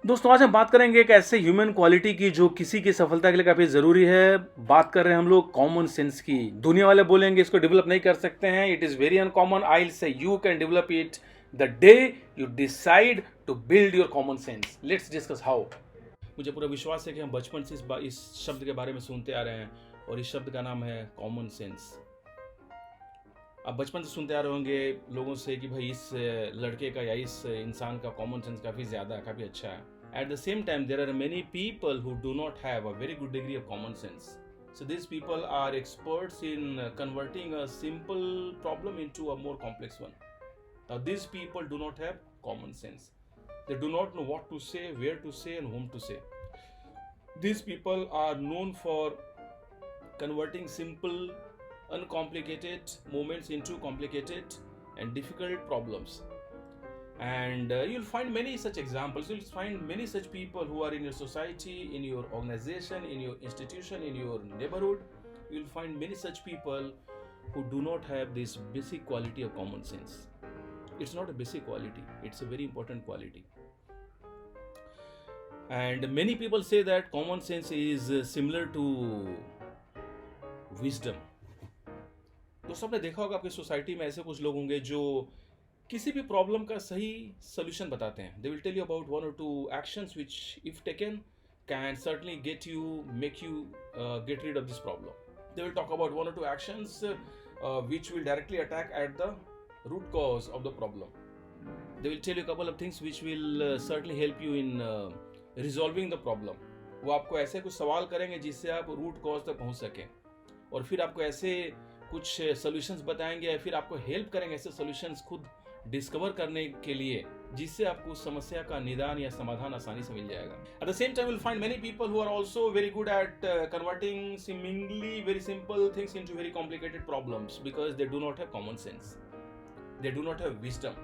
दोस्तों आज हम बात करेंगे एक ऐसे ह्यूमन क्वालिटी की जो किसी की सफलता के लिए काफ़ी ज़रूरी है। बात कर रहे हैं हम लोग कॉमन सेंस की। दुनिया वाले बोलेंगे इसको डेवलप नहीं कर सकते हैं, it is very uncommon. I will say you can develop it the day you decide to build your common sense. Let's discuss how. मुझे पूरा विश्वास है कि हम बचपन से इस शब्द के बारे में सुनते आ रहे हैं और इस शब्द का नाम है कॉमन सेंस। आप बचपन से सुनते आ रहे होंगे लोगों से कि भाई इस लड़के का या इस इंसान का कॉमन सेंस काफ़ी ज़्यादा है, काफ़ी अच्छा है। At the same time, there are many people who do not have a very good degree of common sense. So these people are experts in converting a simple problem into a more complex one. Now these people do not have common sense. They do not know what to say, where to say, and whom to say. These people are known for converting simple, uncomplicated moments into complicated and difficult problems. And you'll find many such examples. You'll find many such people who are in your society, in your organization, in your institution, in your neighborhood. You'll find many such people who do not have this basic quality of common sense. It's not a basic quality, it's a very important quality. And many people say that common sense is similar to wisdom. दोस्तों आपने देखा होगा आपकी society में ऐसे कुछ लोग होंगे जो किसी भी प्रॉब्लम का सही सोल्यूशन बताते हैं। They will tell you about one or two actions which if taken can certainly get you make you get rid of this problem. They will talk about one or two actions which will directly attack at the root cause of the problem. They will tell you couple of things which will certainly help you in resolving the problem. वो आपको ऐसे कुछ सवाल करेंगे जिससे आप root cause तक पहुंच सकें और फिर आपको ऐसे कुछ सोल्यूशंस बताएंगे या फिर आपको हेल्प करेंगे ऐसे सोल्यूशंस खुद डिस्कवर करने के लिए जिससे आपको उस समस्या का निदान या समाधान आसानी से मिल जाएगा। At the same time will find many people who are also very good at converting seemingly very simple things into very complicated problems because they do not have common sense, they do not have wisdom.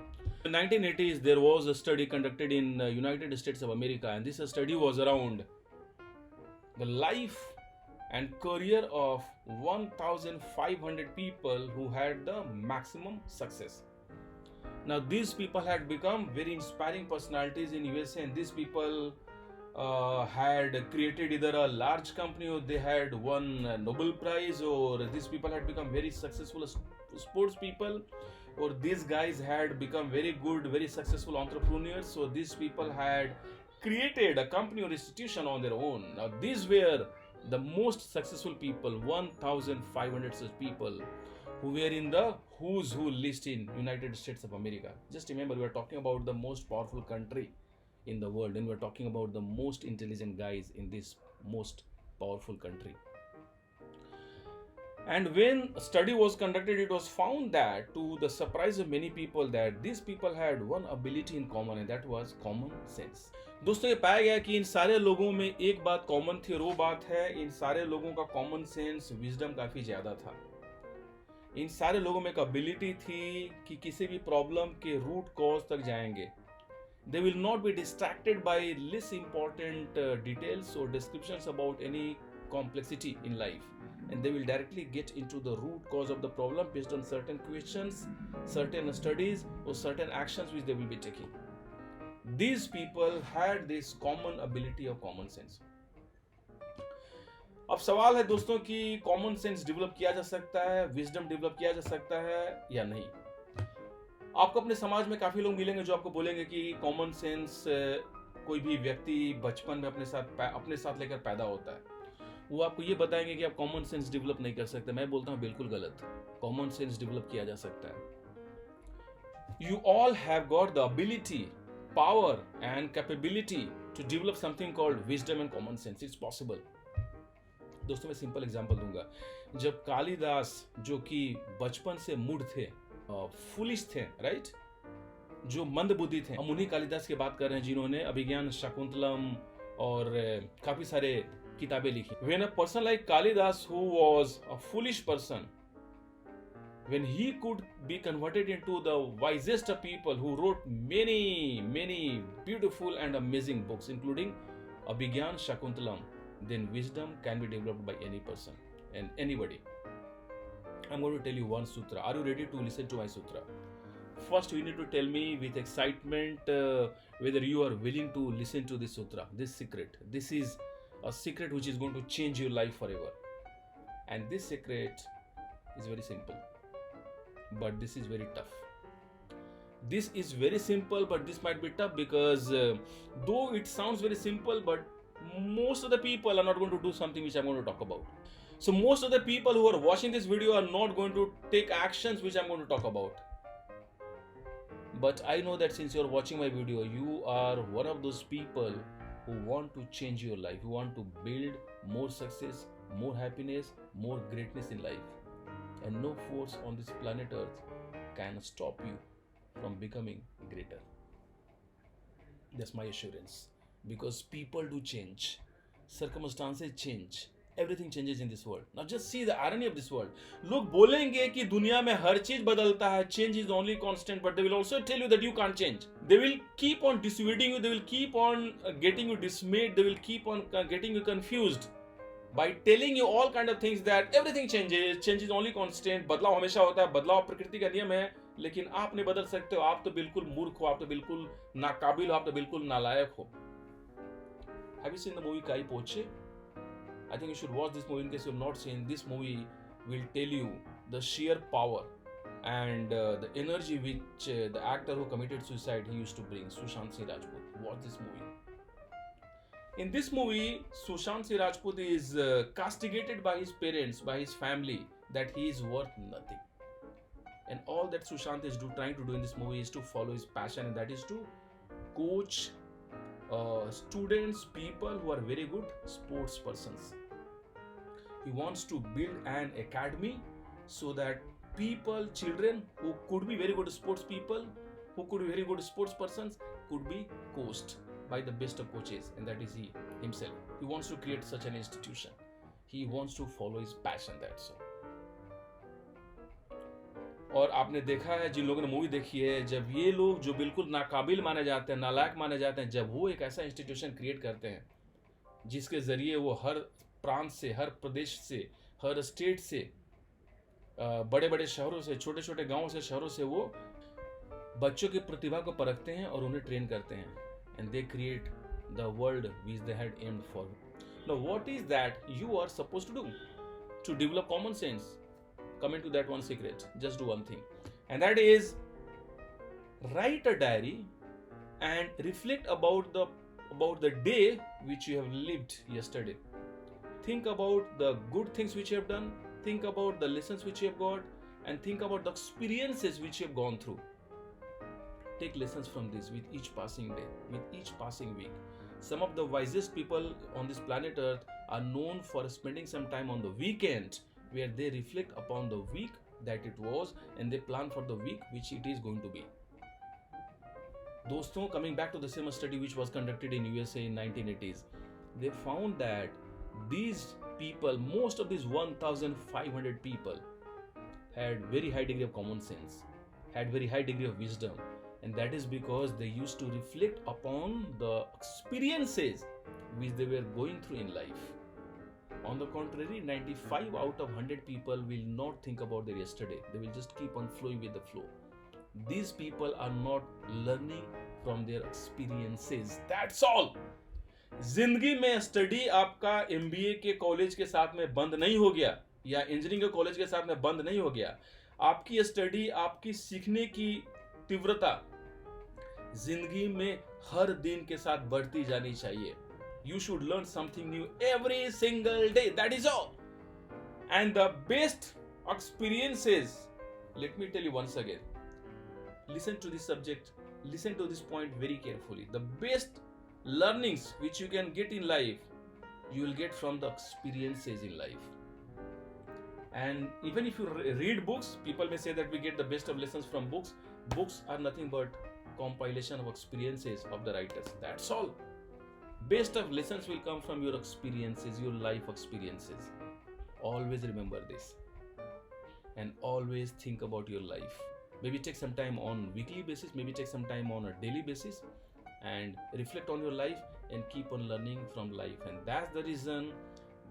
In 1980s, there was a study conducted in United States of America, and this study was around the life and career of 1,500 people who had the maximum success. Now these people had become very inspiring personalities in USA, and these people had created either a large company or they had won a Nobel Prize, or these people had become very successful sports people, or these guys had become very good, very successful entrepreneurs, so these people had created a company or institution on their own. Now these were the most successful people, 1,500 such people who were in the who's who list in United States of America. Just remember, we are talking about the most powerful country in the world, and we are talking about the most intelligent guys in this most powerful country. And when a study was conducted, it was found that, to the surprise of many people, that these people had one ability in common, and that was common sense. दोस्तों ये पाया गया कि इन सारे लोगों में एक बात कॉमन थी और वो बात है इन सारे लोगों का कॉमन सेंस, विजडम काफी ज्यादा था। इन सारे लोगों में एक एबिलिटी थी कि किसी भी प्रॉब्लम के रूट कॉज तक जाएंगे। They will not be distracted by less important details or descriptions about any complexity in life, and they will directly get into the root cause of the problem based on certain questions, certain studies, or certain actions which they will be taking. These people had this common ability of common sense. अब सवाल है दोस्तों कि common sense develop किया जा सकता है, wisdom develop किया जा सकता है या नहीं। आपको अपने समाज में काफी लोग मिलेंगे जो आपको बोलेंगे कि कॉमन सेंस कोई भी व्यक्ति बचपन में अपने साथ लेकर पैदा होता है। वो आपको ये बताएंगे कि आप कॉमन सेंस डेवलप नहीं कर सकते। मैं बोलता हूँ बिल्कुल गलत। कॉमन सेंस डेवलप किया जा सकता है। You all have got the ability, power and capability to develop something called wisdom and common sense. It's possible. दोस्तों मैं सिंपल एग्जांपल दूंगा। जब कालिदास, जो कि बचपन से मूढ़ थे, फुलिश थे, राइट, जो मंद बुद्धि थे, हम उन्हीं कालिदास की बात कर रहे हैं जिन्होंने अभिज्ञान शाकुंतलम और काफी सारे किताबें लिखी। When a person like Kalidas, who was a foolish person, when he could be converted into the wisest of people who wrote many beautiful and amazing books, including Abhigyan Shakuntalam, then wisdom can be developed by any person and anybody. I'm going to tell you one sutra. Are you ready to listen to my sutra? First, you need to tell me with excitement whether you are willing to listen to this sutra, this secret. This is a secret which is going to change your life forever. And this secret is very simple, but this is very tough. This is very simple, but this might be tough because though it sounds very simple, but most of the people are not going to do something which I'm going to talk about. So most of the people who are watching this video are not going to take actions which I'm going to talk about. But I know that since you're watching my video, you are one of those people who want to change your life, who want to build more success, more happiness, more greatness in life. And no force on this planet Earth can stop you from becoming greater. That's my assurance. Because people do change, circumstances change, everything changes in this world. Now just see the irony of this world. लोग बोलेंगे कि दुनिया में हर चीज बदलता है, change is the only constant, but they will also tell you that you can't change. They will keep on dissuading you, they will keep on getting you dismayed, they will keep on getting you confused by telling you all kind of things that everything changes, change is only constant, बदलाव हमेशा होता है, बदलाव प्रकृति का नियम है, लेकिन आप नहीं बदल सकते हो, आप तो बिल्कुल मूर्ख हो, आप तो बिल्कुल नाकाबिल हो, आप तो बिल्कुल नालायक हो. Have you seen the movie Kai Poche? I think you should watch this movie in case you have not seen. This movie will tell you the sheer power and the energy which the actor who committed suicide he used to bring, Sushant Singh Rajput. Watch this movie. In this movie, Sushant Singh Rajput is castigated by his parents, by his family, that he is worth nothing. And all that Sushant is trying to do in this movie is to follow his passion, and that is to coach students, people who are very good sports persons. He wants to build an academy so that people, children who could be very good sports people, who could be very good sports persons, could be coached by the best of coaches, and that is he himself. He wants to create such an institution. He wants to follow his passion, that's all. और आपने देखा है, जिन लोगों ने movie देखी है, जब ये लोग जो बिल्कुल नाकाबिल माने जाते हैं, नालायक माने जाते हैं, जब वो एक ऐसा इंस्टीट्यूशन क्रिएट करते हैं जिसके ज़रिए वो हर प्रांत से, हर प्रदेश से, हर स्टेट से, बड़े बड़े शहरों से, छोटे छोटे गांवों से, शहरों से वो बच्चों की प्रतिभा को परखते हैं और उन्हें ट्रेन करते हैं. And they create the world which they had aimed for. Now what is that you are suppose to do to develop common sense? Coming to that one secret, just do one thing, and that is write a diary and reflect about the day which you have lived yesterday. Think about the good things which you have done, think about the lessons which you have got, and think about the experiences which you have gone through. Take lessons from this with each passing day, with each passing week. Some of the wisest people on this planet Earth are known for spending some time on the weekend where they reflect upon the week that it was and they plan for the week which it is going to be. दोस्तों, coming back to the same study which was conducted in USA in 1980s, they found that these people, most of these 1,500 people had very high degree of common sense, had very high degree of wisdom, and that is because they used to reflect upon the experiences which they were going through in life. On the contrary, 95 out of 100 people will not think about their yesterday. They will just keep on flowing with the flow. These people are not learning from their experiences. That's all. जिंदगी में study आपका MBA के college के साथ में बंद नहीं हो गया या इंजीनियरिंग के कॉलेज के साथ में बंद नहीं हो गया. आपकी स्टडी, आपकी सीखने की तीव्रता जिंदगी में हर दिन के साथ बढ़ती जानी चाहिए. You should learn something new every single day. That is all. And the best experiences, let me tell you once again, listen to this subject, listen to this point very carefully. The best learnings which you can get in life, you will get from the experiences in life. And even if you read books, people may say that we get the best of lessons from books. Books are nothing but compilation of experiences of the writers. That's all. Best of lessons will come from your experiences, your life experiences. Always remember this. And always think about your life. Maybe take some time on weekly basis, maybe take some time on a daily basis and reflect on your life and keep on learning from life. And that's the reason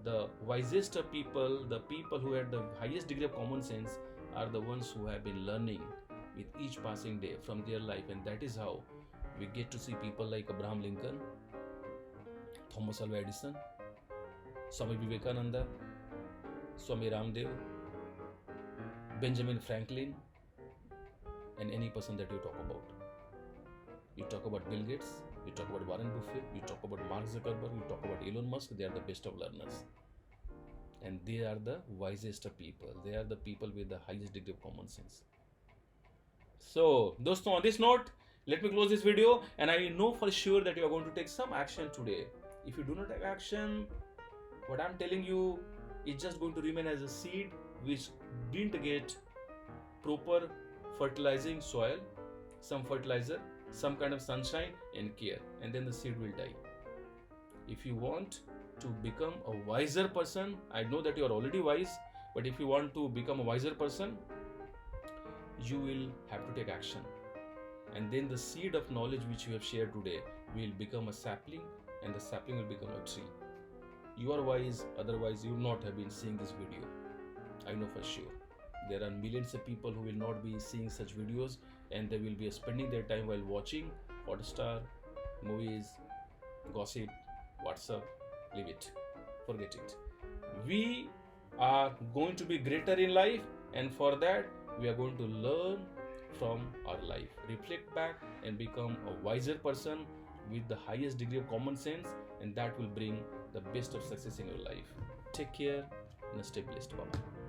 the wisest of people, the people who had the highest degree of common sense are the ones who have been learning with each passing day from their life, and that is how we get to see people like Abraham Lincoln, Thomas Alva Edison, Swami Vivekananda, Swami Ramdev, Benjamin Franklin, and any person that you talk about. You talk about Bill Gates, you talk about Warren Buffett, you talk about Mark Zuckerberg, you talk about Elon Musk. They are the best of learners, and they are the wisest of people. They are the people with the highest degree of common sense. So, दोस्तों, on this note, let me close this video, and I know for sure that you are going to take some action today. If you do not take action, what I'm telling you is just going to remain as a seed which didn't get proper fertilizing soil, some fertilizer, some kind of sunshine and care, and then the seed will die. If you want to become a wiser person, I know that you are already wise, but if you want to become a wiser person, you will have to take action, and then the seed of knowledge which you have shared today will become a sapling, and the sapling will become a tree. You are wise, otherwise you would not have been seeing this video. I know for sure. There are millions of people who will not be seeing such videos, and they will be spending their time while watching Hotstar, movies, gossip, WhatsApp. Leave it. Forget it. We are going to be greater in life, and for that we are going to learn from our life, reflect back, and become a wiser person with the highest degree of common sense, and that will bring the best of success in your life. Take care and stay blessed. Bye.